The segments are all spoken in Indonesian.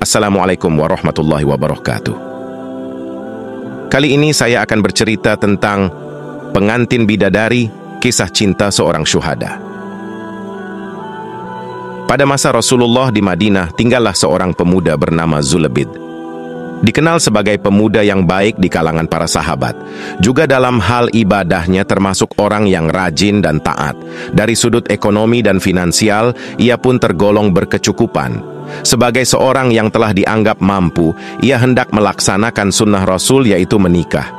Assalamualaikum warahmatullahi wabarakatuh. Kali ini saya akan bercerita tentang pengantin bidadari, kisah cinta seorang syuhada. Pada masa Rasulullah di Madinah, tinggallah seorang pemuda bernama Zulebid. Dikenal sebagai pemuda yang baik di kalangan para sahabat. Juga dalam hal ibadahnya termasuk orang yang rajin dan taat. Dari sudut ekonomi dan finansial, ia pun tergolong berkecukupan. Sebagai seorang yang telah dianggap mampu, ia hendak melaksanakan sunnah Rasul, yaitu menikah.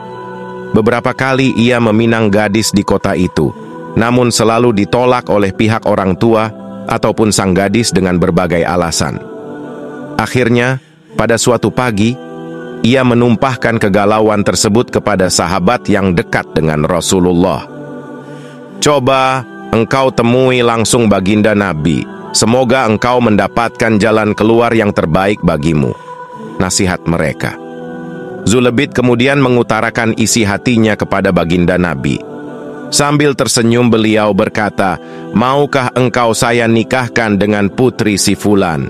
Beberapa kali ia meminang gadis di kota itu, namun selalu ditolak oleh pihak orang tua ataupun sang gadis dengan berbagai alasan. Akhirnya, pada suatu pagi, ia menumpahkan kegalauan tersebut kepada sahabat yang dekat dengan Rasulullah. "Coba engkau temui langsung baginda Nabi. Semoga engkau mendapatkan jalan keluar yang terbaik bagimu," nasihat mereka. Zulebid kemudian mengutarakan isi hatinya kepada baginda Nabi. Sambil tersenyum beliau berkata, "Maukah engkau saya nikahkan dengan putri si Fulan?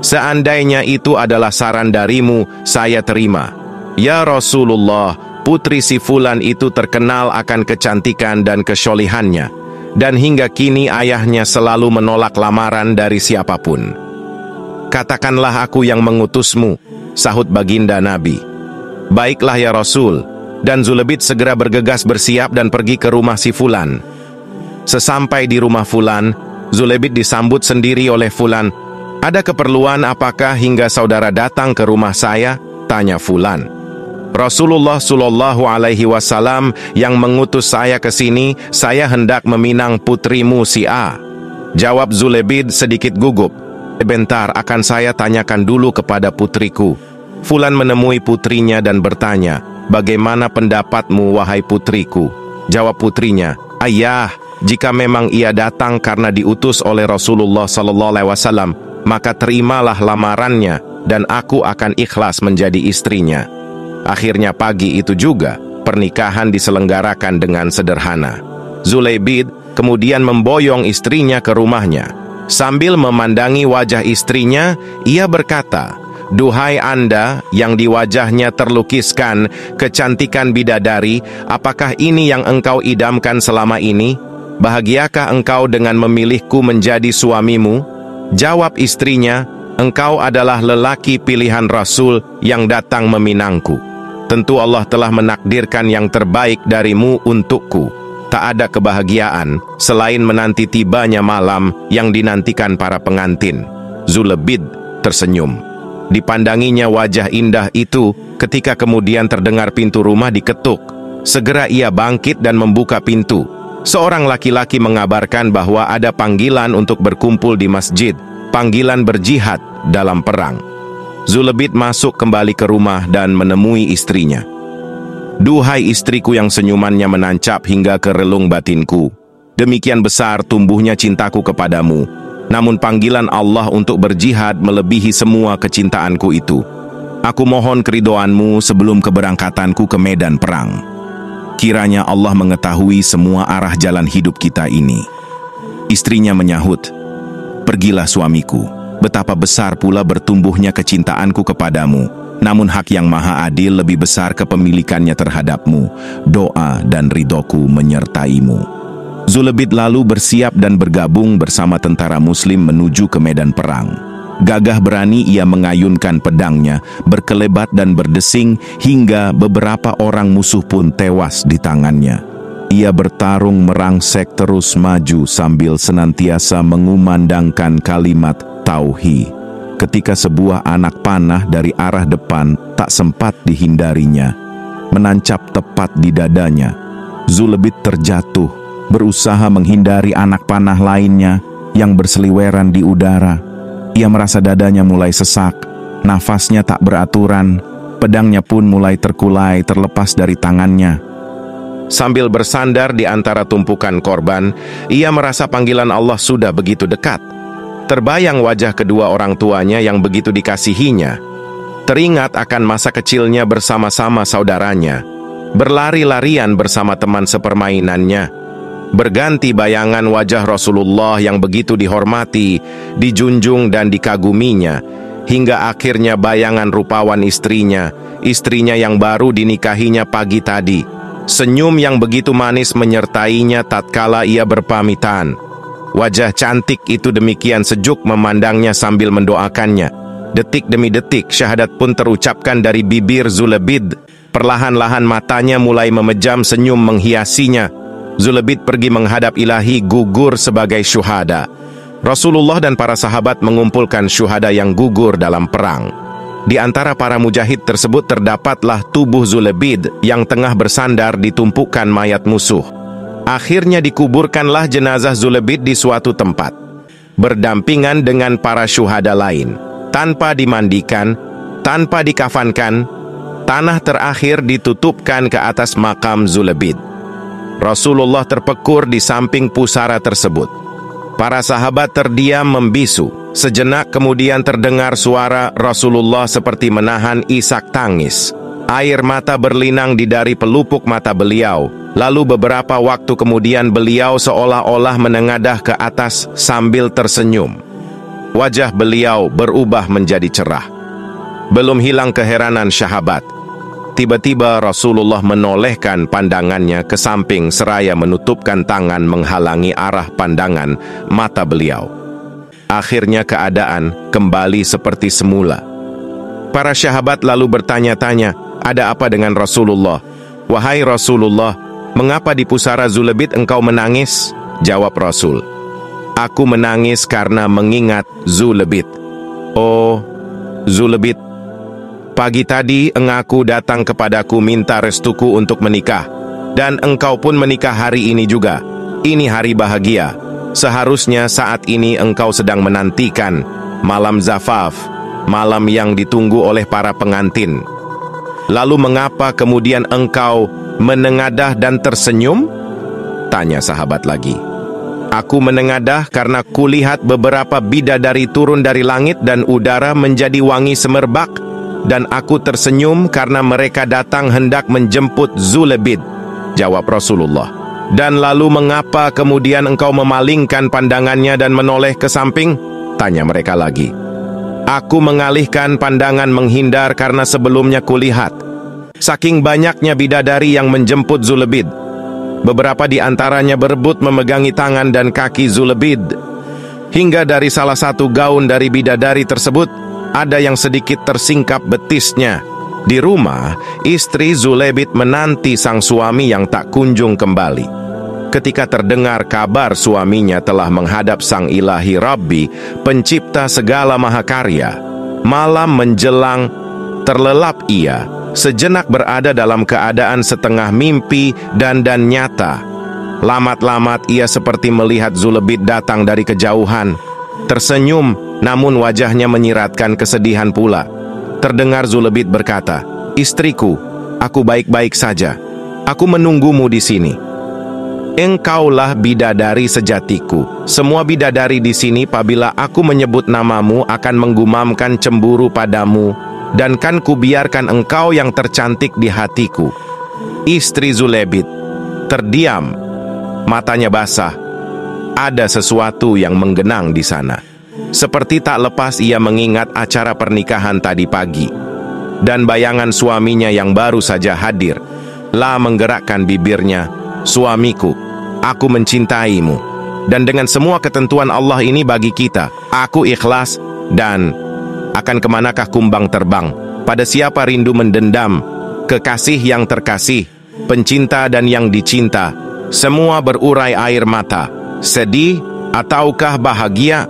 Seandainya itu adalah saran darimu, saya terima. Ya Rasulullah, putri si Fulan itu terkenal akan kecantikan dan kesyolihannya, dan hingga kini ayahnya selalu menolak lamaran dari siapapun." "Katakanlah aku yang mengutusmu," sahut baginda Nabi. "Baiklah ya Rasul," dan Zulebid segera bergegas bersiap dan pergi ke rumah si Fulan. Sesampai di rumah Fulan, Zulebid disambut sendiri oleh Fulan. "Ada keperluan apakah hingga saudara datang ke rumah saya?" tanya Fulan. "Rasulullah Shallallahu Alaihi Wasallam yang mengutus saya ke sini. Saya hendak meminang putrimu si A," jawab Zulebid sedikit gugup. "Sebentar, akan saya tanyakan dulu kepada putriku." Fulan menemui putrinya dan bertanya, "Bagaimana pendapatmu wahai putriku?" Jawab putrinya, "Ayah, jika memang ia datang karena diutus oleh Rasulullah Sallallahu Alaihi Wasallam, maka terimalah lamarannya dan aku akan ikhlas menjadi istrinya." Akhirnya pagi itu juga, pernikahan diselenggarakan dengan sederhana. Zulebid kemudian memboyong istrinya ke rumahnya. Sambil memandangi wajah istrinya, ia berkata, "Duhai Anda yang di wajahnya terlukiskan kecantikan bidadari, apakah ini yang engkau idamkan selama ini? Bahagiakah engkau dengan memilihku menjadi suamimu?" Jawab istrinya, "Engkau adalah lelaki pilihan Rasul yang datang meminangku. Tentu Allah telah menakdirkan yang terbaik darimu untukku. Tak ada kebahagiaan selain menanti tibanya malam yang dinantikan para pengantin." Zulebid tersenyum. Dipandanginya wajah indah itu ketika kemudian terdengar pintu rumah diketuk. Segera ia bangkit dan membuka pintu. Seorang laki-laki mengabarkan bahwa ada panggilan untuk berkumpul di masjid, panggilan berjihad dalam perang. Zulebid masuk kembali ke rumah dan menemui istrinya. "Duhai istriku yang senyumannya menancap hingga ke relung batinku, demikian besar tumbuhnya cintaku kepadamu. Namun panggilan Allah untuk berjihad melebihi semua kecintaanku itu. Aku mohon keridhoanmu sebelum keberangkatanku ke medan perang. Kiranya Allah mengetahui semua arah jalan hidup kita ini." Istrinya menyahut, "Pergilah suamiku, betapa besar pula bertumbuhnya kecintaanku kepadamu. Namun hak yang maha adil lebih besar kepemilikannya terhadapmu. Doa dan ridhoku menyertaimu." Zulebid lalu bersiap dan bergabung bersama tentara muslim menuju ke medan perang. Gagah berani ia mengayunkan pedangnya, berkelebat dan berdesing hingga beberapa orang musuh pun tewas di tangannya. Ia bertarung merangsek terus maju sambil senantiasa mengumandangkan kalimat tauhid. Ketika sebuah anak panah dari arah depan tak sempat dihindarinya, menancap tepat di dadanya. Zulebid terjatuh, berusaha menghindari anak panah lainnya yang berseliweran di udara. Ia merasa dadanya mulai sesak, nafasnya tak beraturan, pedangnya pun mulai terkulai terlepas dari tangannya. Sambil bersandar di antara tumpukan korban, ia merasa panggilan Allah sudah begitu dekat. Terbayang wajah kedua orang tuanya yang begitu dikasihinya. Teringat akan masa kecilnya bersama-sama saudaranya, berlari-larian bersama teman sepermainannya. Berganti bayangan wajah Rasulullah yang begitu dihormati, dijunjung dan dikaguminya. hingga akhirnya bayangan rupawan istrinya yang baru dinikahinya pagi tadi. Senyum yang begitu manis menyertainya tatkala ia berpamitan. Wajah cantik itu demikian sejuk memandangnya sambil mendoakannya. Detik demi detik syahadat pun terucapkan dari bibir Zulebid. Perlahan-lahan matanya mulai memejam, senyum menghiasinya. Zulebid pergi menghadap ilahi gugur sebagai syuhada. Rasulullah dan para sahabat mengumpulkan syuhada yang gugur dalam perang. Di antara para mujahid tersebut terdapatlah tubuh Zulebid yang tengah bersandar di tumpukan mayat musuh. Akhirnya dikuburkanlah jenazah Zulebid di suatu tempat, berdampingan dengan para syuhada lain. Tanpa dimandikan, tanpa dikafankan, tanah terakhir ditutupkan ke atas makam Zulebid. Rasulullah terpekur di samping pusara tersebut. Para sahabat terdiam membisu. Sejenak kemudian terdengar suara Rasulullah seperti menahan isak tangis. Air mata berlinang di dari pelupuk mata beliau. Lalu beberapa waktu kemudian beliau seolah-olah menengadah ke atas sambil tersenyum. Wajah beliau berubah menjadi cerah. Belum hilang keheranan sahabat. Tiba-tiba Rasulullah menolehkan pandangannya ke samping seraya menutupkan tangan menghalangi arah pandangan mata beliau. Akhirnya keadaan kembali seperti semula. Para sahabat lalu bertanya-tanya, ada apa dengan Rasulullah? Wahai Rasulullah, mengapa di pusara Zulebid engkau menangis? Jawab Rasul, aku menangis karena mengingat Zulebid. Oh, Zulebid, pagi tadi engkau datang kepadaku minta restuku untuk menikah. Dan engkau pun menikah hari ini juga. Ini hari bahagia. Seharusnya saat ini engkau sedang menantikan malam zafaf, malam yang ditunggu oleh para pengantin. Lalu mengapa kemudian engkau menengadah dan tersenyum? Tanya sahabat lagi. Aku menengadah karena kulihat beberapa bidadari turun dari langit dan udara menjadi wangi semerbak. Dan aku tersenyum karena mereka datang hendak menjemput Zulebid. Jawab Rasulullah. Dan lalu mengapa kemudian engkau memalingkan pandangannya dan menoleh ke samping? Tanya mereka lagi. Aku mengalihkan pandangan menghindar karena sebelumnya kulihat saking banyaknya bidadari yang menjemput Zulebid. Beberapa di antaranya berebut memegangi tangan dan kaki Zulebid. Hingga dari salah satu gaun dari bidadari tersebut ada yang sedikit tersingkap betisnya. Di rumah, istri Zulebid menanti sang suami yang tak kunjung kembali. Ketika terdengar kabar suaminya telah menghadap sang ilahi Rabbi, pencipta segala mahakarya, malam menjelang, terlelap ia, sejenak berada dalam keadaan setengah mimpi dan nyata. Lamat-lamat ia seperti melihat Zulebid datang dari kejauhan. Tersenyum, namun wajahnya menyiratkan kesedihan pula. Terdengar Zulebid berkata, istriku, aku baik-baik saja. Aku menunggumu di sini. Engkaulah bidadari sejatiku. Semua bidadari di sini apabila aku menyebut namamu akan menggumamkan cemburu padamu, dan kan kubiarkan engkau yang tercantik di hatiku. Istri Zulebid terdiam, matanya basah. Ada sesuatu yang menggenang di sana. Seperti tak lepas ia mengingat acara pernikahan tadi pagi. Dan bayangan suaminya yang baru saja hadir. La menggerakkan bibirnya, suamiku, aku mencintaimu. Dan dengan semua ketentuan Allah ini bagi kita, aku ikhlas. Dan akan kemanakah kumbang terbang? Pada siapa rindu mendendam? Kekasih yang terkasih, pencinta dan yang dicinta, semua berurai air mata. Sedih ataukah bahagia?